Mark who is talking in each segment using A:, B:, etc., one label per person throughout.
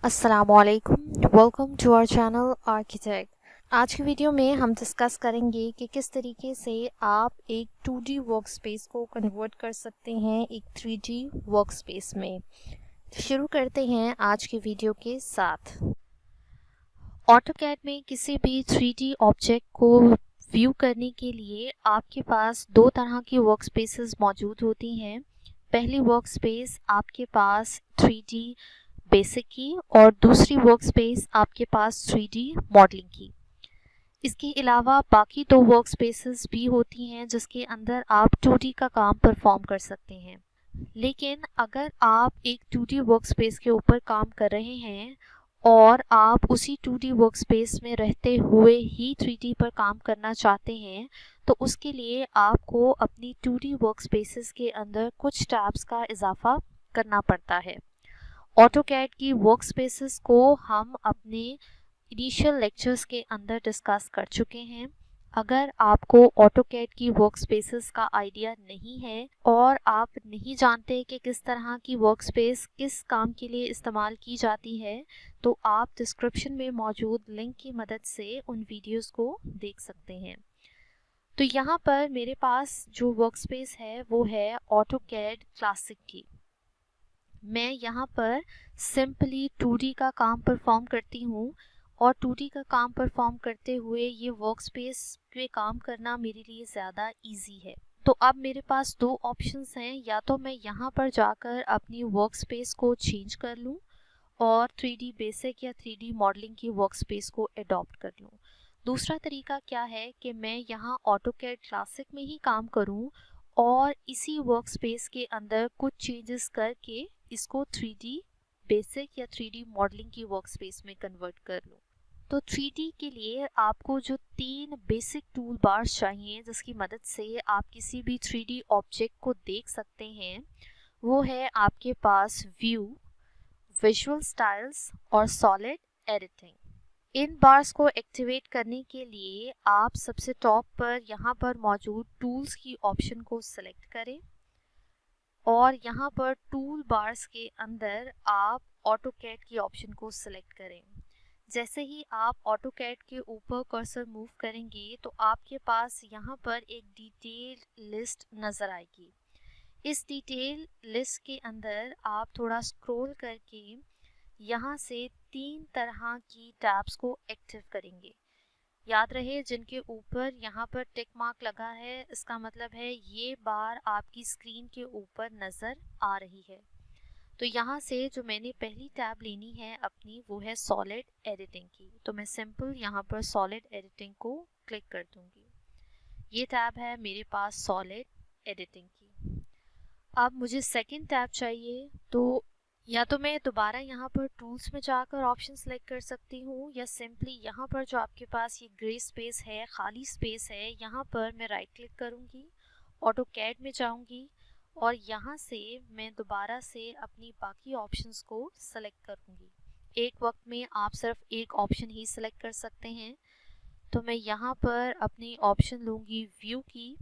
A: अस्सलामुअलैकुम, welcome to our channel architect. आज की वीडियो में हम डिस्कस करेंगे कि किस तरीके से आप एक 2D वर्कस्पेस को कन्वर्ट कर सकते हैं एक 3D वर्कस्पेस में। शुरू करते हैं आज की वीडियो के साथ। ऑटोकैड में किसी भी 3D ऑब्जेक्ट को व्यू करने के लिए आपके पास दो तरह की वर्कस्पेसेस मौजूद होती हैं। पहली वर्कस्पेस आपके पास 3D बेसिक की और दूसरी वर्कस्पेस आपके पास 3D मॉडलिंग की। इसके अलावा बाकी दो वर्कस्पेसेस भी होती हैं जिसके अंदर आप 2D का काम परफॉर्म कर सकते हैं। लेकिन अगर आप एक 2D वर्कस्पेस के ऊपर काम कर रहे हैं और आप उसी 2D वर्कस्पेस में रहते हुए ही 3D पर काम करना चाहते हैं तो उसके लिए आपको अपनी 2D वर्कस्पेसेस के अंदर कुछ टैब्स का इजाफा करना पड़ता है। ऑटोकैड की वर्कस्पेसेस को हम अपने इनिशियल लेक्चर्स के अंदर डिस्कस कर चुके हैं। अगर आपको ऑटोकैड की वर्कस्पेसेस का आइडिया नहीं है और आप नहीं जानते कि किस तरह की वर्कस्पेस किस काम के लिए इस्तेमाल की जाती है तो आप डिस्क्रिप्शन में मौजूद लिंक की मदद से उन वीडियोस को देख सकते हैं। तो यहाँ पर मेरे पास जो वर्कस्पेस है वो है ऑटोकैड क्लासिक की। मैं यहाँ पर सिंपली 2D का काम परफॉर्म करती हूँ और 2D का काम परफॉर्म करते हुए ये वर्कस्पेस पे काम करना मेरे लिए ज़्यादा इजी है। तो अब मेरे पास दो ऑप्शंस हैं, या तो मैं यहाँ पर जाकर अपनी वर्कस्पेस को चेंज कर लूँ और 3D बेसिक या 3D मॉडलिंग की वर्कस्पेस को अडॉप्ट कर लूँ। दूसरा तरीका क्या है कि मैं यहाँ ऑटोकैड क्लासिक में ही काम करूँ और इसी वर्कस्पेस के अंदर कुछ चेंजेस करके इसको 3D बेसिक या 3D मॉडलिंग की वर्कस्पेस में कन्वर्ट कर लूँ। तो 3D के लिए आपको जो तीन बेसिक टूल बार्स चाहिए जिसकी मदद से आप किसी भी 3D ऑब्जेक्ट को देख सकते हैं वो है आपके पास व्यू, विजुअल स्टाइल्स और सॉलिड एडिटिंग। इन बार्स को एक्टिवेट करने के लिए आप सबसे टॉप पर यहाँ पर मौजूद टूल्स की ऑप्शन को सिलेक्ट करें और यहाँ पर टूल बार्स के अंदर आप ऑटोकैड की ऑप्शन को सिलेक्ट करें। जैसे ही आप ऑटोकैड के ऊपर कर्सर मूव करेंगे तो आपके पास यहाँ पर एक डिटेल लिस्ट नज़र आएगी। इस डिटेल लिस्ट के अंदर आप थोड़ा स्क्रॉल करके यहाँ से तीन तरह की टैब्स को एक्टिव करेंगे। याद रहे जिनके ऊपर यहाँ पर टिक मार्क लगा है इसका मतलब है ये बार आपकी स्क्रीन के ऊपर नज़र आ रही है। तो यहाँ से जो मैंने पहली टैब लेनी है अपनी वो है सॉलिड एडिटिंग की। तो मैं सिंपल यहाँ पर सॉलिड एडिटिंग को क्लिक कर दूँगी। ये टैब है मेरे पास सॉलिड एडिटिंग की। अब मुझे सेकंड टैब चाहिए तो या तो मैं दोबारा यहाँ पर टूल्स में जाकर ऑप्शन सेलेक्ट कर सकती हूँ या सिंपली यहाँ पर जो आपके पास ये ग्रे स्पेस है, खाली स्पेस है, यहाँ पर मैं राइट क्लिक करूँगी, ऑटोकैड में जाऊँगी और यहाँ से मैं दोबारा से अपनी बाकी ऑप्शंस को सेलेक्ट करूँगी। एक वक्त में आप सिर्फ एक ऑप्शन ही सेलेक्ट कर सकते हैं। तो मैं यहाँ पर अपनी ऑप्शन लूँगी व्यू की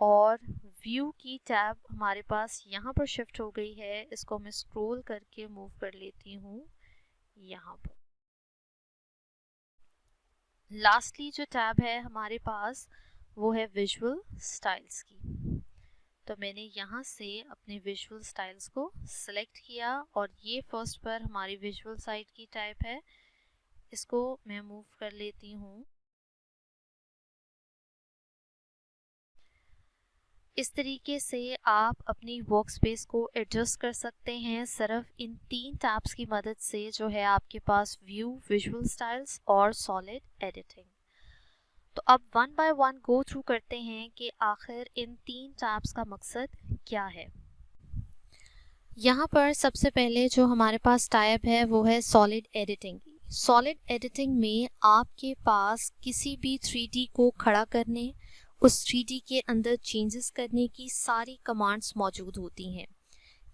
A: और व्यू की टैब हमारे पास यहाँ पर शिफ्ट हो गई है। इसको मैं स्क्रॉल करके मूव कर लेती हूँ यहाँ पर। लास्टली जो टैब है हमारे पास वो है विजुअल स्टाइल्स की। तो मैंने यहाँ से अपने विजुअल स्टाइल्स को सिलेक्ट किया और ये फर्स्ट पर हमारी विजुअल साइट की टाइप है, इसको मैं मूव कर लेती हूँ। इस तरीके से आप अपनी वर्कस्पेस को एडजस्ट कर सकते हैं सिर्फ इन तीन टैब्स की मदद से जो है आपके पास व्यू, विजुअल स्टाइल्स और सॉलिड एडिटिंग। तो अब one by one go through करते हैं कि आखिर इन तीन टैब्स का मकसद क्या है। यहाँ पर सबसे पहले जो हमारे पास टैब है वो है सॉलिड एडिटिंग। सॉलिड एडिटिंग में आपके पास किसी भी 3D को खड़ा करने, उस 3D के अंदर चेंजेस करने की सारी कमांड्स मौजूद होती हैं।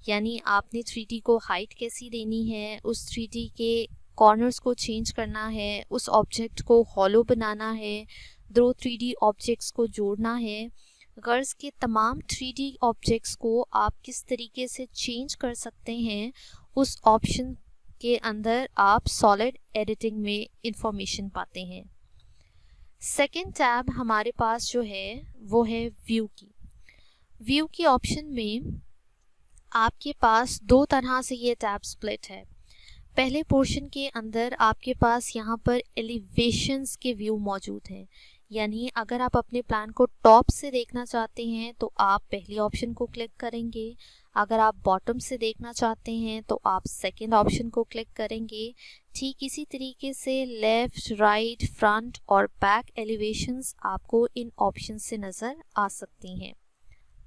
A: यानी आपने 3D को हाइट कैसी देनी है, उस 3D के कॉर्नर्स को चेंज करना है, उस ऑब्जेक्ट को हॉलो बनाना है, दो 3D ऑब्जेक्ट्स को जोड़ना है, गर्ज के तमाम 3D ऑब्जेक्ट्स को आप किस तरीके से चेंज कर सकते हैं उस ऑप्शन जिसके अंदर आप सॉलिड एडिटिंग में इंफॉर्मेशन पाते हैं। सेकेंड टैब हमारे पास जो है वो है व्यू की। व्यू की ऑप्शन में आपके पास दो तरह से ये टैब स्प्लिट है। पहले पोर्शन के अंदर आपके पास यहाँ पर एलिवेशंस के व्यू मौजूद हैं, यानी अगर आप अपने प्लान को टॉप से देखना चाहते हैं तो आप पहली ऑप्शन को क्लिक करेंगे, अगर आप बॉटम से देखना चाहते हैं तो आप सेकंड ऑप्शन को क्लिक करेंगे। ठीक इसी तरीके से लेफ्ट, राइट, फ्रंट और बैक एलिवेशंस आपको इन ऑप्शन से नज़र आ सकती हैं।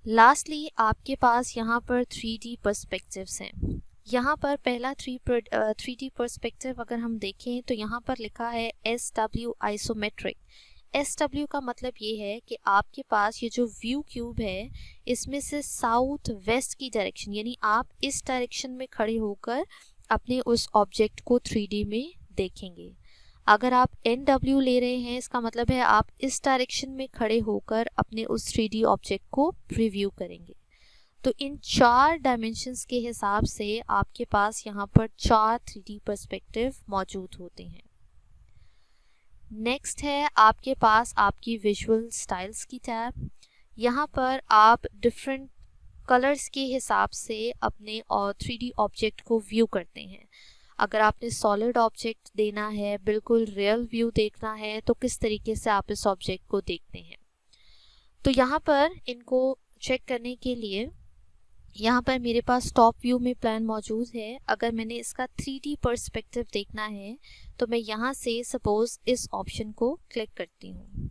A: लास्टली आपके पास यहाँ पर 3D पर्सपेक्टिव्स हैं। यहाँ पर पहला 3D पर्सपेक्टिव अगर हम देखें तो यहाँ पर लिखा है SW आइसोमेट्रिक। SW का मतलब ये है कि आपके पास ये जो व्यू क्यूब है इसमें से साउथ वेस्ट की डायरेक्शन, यानी आप इस डायरेक्शन में खड़े होकर अपने उस ऑब्जेक्ट को 3D में देखेंगे। अगर आप NW ले रहे हैं इसका मतलब है आप इस डायरेक्शन में खड़े होकर अपने उस 3D ऑब्जेक्ट को प्रीव्यू करेंगे। तो इन 4 डायमेंशंस के हिसाब से आपके पास यहाँ पर 4 3D पर्सपेक्टिव मौजूद होते हैं। नेक्स्ट है आपके पास आपकी विजुअल स्टाइल्स की टैब। यहाँ पर आप डिफरेंट कलर्स के हिसाब से अपने और 3D ऑब्जेक्ट को व्यू करते हैं। अगर आपने सॉलिड ऑब्जेक्ट देना है, बिल्कुल रियल व्यू देखना है, तो किस तरीके से आप इस ऑब्जेक्ट को देखते हैं। तो यहाँ पर इनको चेक करने के लिए यहाँ पर मेरे पास टॉप व्यू में प्लान मौजूद है। अगर मैंने इसका 3D पर्सपेक्टिव देखना है तो मैं यहाँ से सपोज इस ऑप्शन को क्लिक करती हूँ।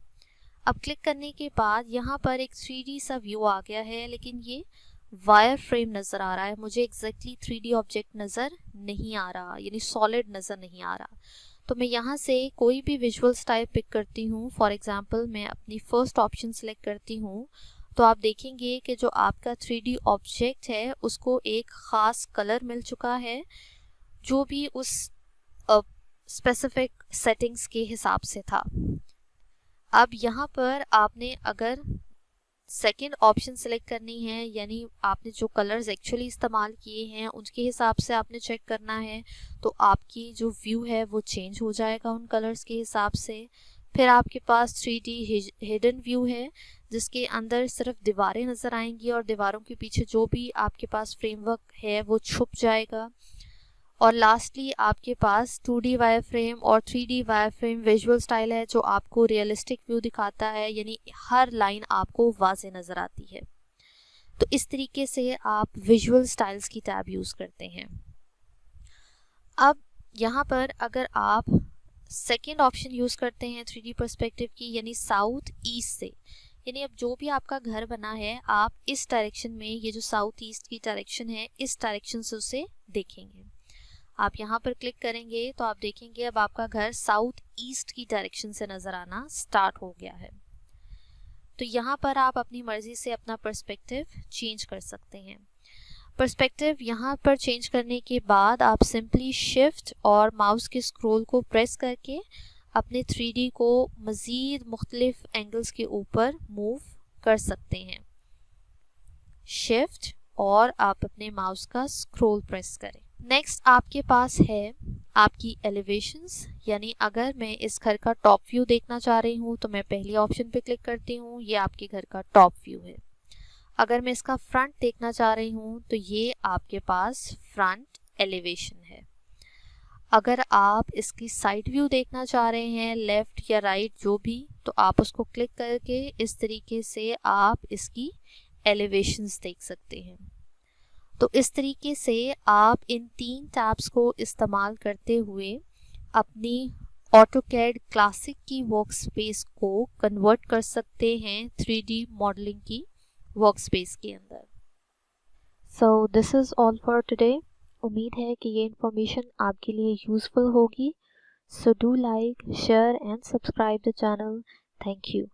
A: अब क्लिक करने के बाद यहाँ पर एक 3D सा व्यू आ गया है, लेकिन ये वायर फ्रेम नज़र आ रहा है, मुझे एग्जैक्टली 3D ऑब्जेक्ट नज़र नहीं आ रहा, यानी सॉलिड नज़र नहीं आ रहा। तो मैं यहाँ से कोई भी विजुअल स्टाइल पिक करती हूँ। फॉर एग्जांपल मैं अपनी फर्स्ट ऑप्शन सेलेक्ट करती हूँ, तो आप देखेंगे कि जो आपका 3D ऑब्जेक्ट है उसको एक ख़ास कलर मिल चुका है जो भी उस स्पेसिफिक सेटिंग्स के हिसाब से था। अब यहाँ पर आपने अगर सेकंड ऑप्शन सेलेक्ट करनी है, यानी आपने जो कलर्स एक्चुअली इस्तेमाल किए हैं उनके हिसाब से आपने चेक करना है, तो आपकी जो व्यू है वो चेंज हो जाएगा उन कलर्स के हिसाब से। फिर आपके पास 3D हिडन व्यू है जिसके अंदर सिर्फ दीवारें नज़र आएंगी और दीवारों के पीछे जो भी आपके पास फ्रेमवर्क है वो छुप जाएगा। और लास्टली आपके पास 2D वायर फ्रेम और 3D wire frame visual style है जो आपको रियलिस्टिक व्यू दिखाता है, यानी हर लाइन आपको वाज़े नज़र आती है। तो इस तरीके से आप विजुअल स्टाइल्स की टैब यूज़ करते हैं। अब यहाँ पर अगर आप सेकेंड ऑप्शन यूज़ करते हैं 3D पर्सपेक्टिव की, यानी साउथ ईस्ट से, यानी अब जो भी आपका घर बना है आप इस डायरेक्शन में, ये जो साउथ ईस्ट की डायरेक्शन है इस डायरेक्शन से उसे देखेंगे। आप यहाँ पर क्लिक करेंगे तो आप देखेंगे अब आपका घर साउथ ईस्ट की डायरेक्शन से नज़र आना स्टार्ट हो गया है। तो यहाँ पर आप अपनी मर्ज़ी से अपना पर्सपेक्टिव चेंज कर सकते हैं। पर्सपेक्टिव यहाँ पर चेंज करने के बाद आप सिंपली शिफ्ट और माउस के स्क्रॉल को प्रेस करके अपने 3D को मज़ीद मुख्तलिफ एंगल्स के ऊपर मूव कर सकते हैं। शिफ्ट और आप अपने माउस का स्क्रॉल प्रेस करें। नेक्स्ट आपके पास है आपकी एलिवेशंस, यानी अगर मैं इस घर का टॉप व्यू देखना चाह रही हूँ तो मैं पहली ऑप्शन पे क्लिक करती हूँ, ये आपके घर का टॉप व्यू है। अगर मैं इसका फ्रंट देखना चाह रही हूँ तो ये आपके पास फ्रंट एलिवेशन है। अगर आप इसकी साइड व्यू देखना चाह रहे हैं, लेफ़्ट या राइट जो भी, तो आप उसको क्लिक करके इस तरीके से आप इसकी एलिवेशंस देख सकते हैं। तो इस तरीके से आप इन 3 टैब्स को इस्तेमाल करते हुए अपनी ऑटोकैड क्लासिक की वर्कस्पेस को कन्वर्ट कर सकते हैं 3D मॉडलिंग की वर्कस्पेस के अंदर। So this is all for today. उम्मीद है कि ये इन्फॉर्मेशन आपके लिए यूज़फुल होगी। So do like, share and subscribe the channel. Thank you.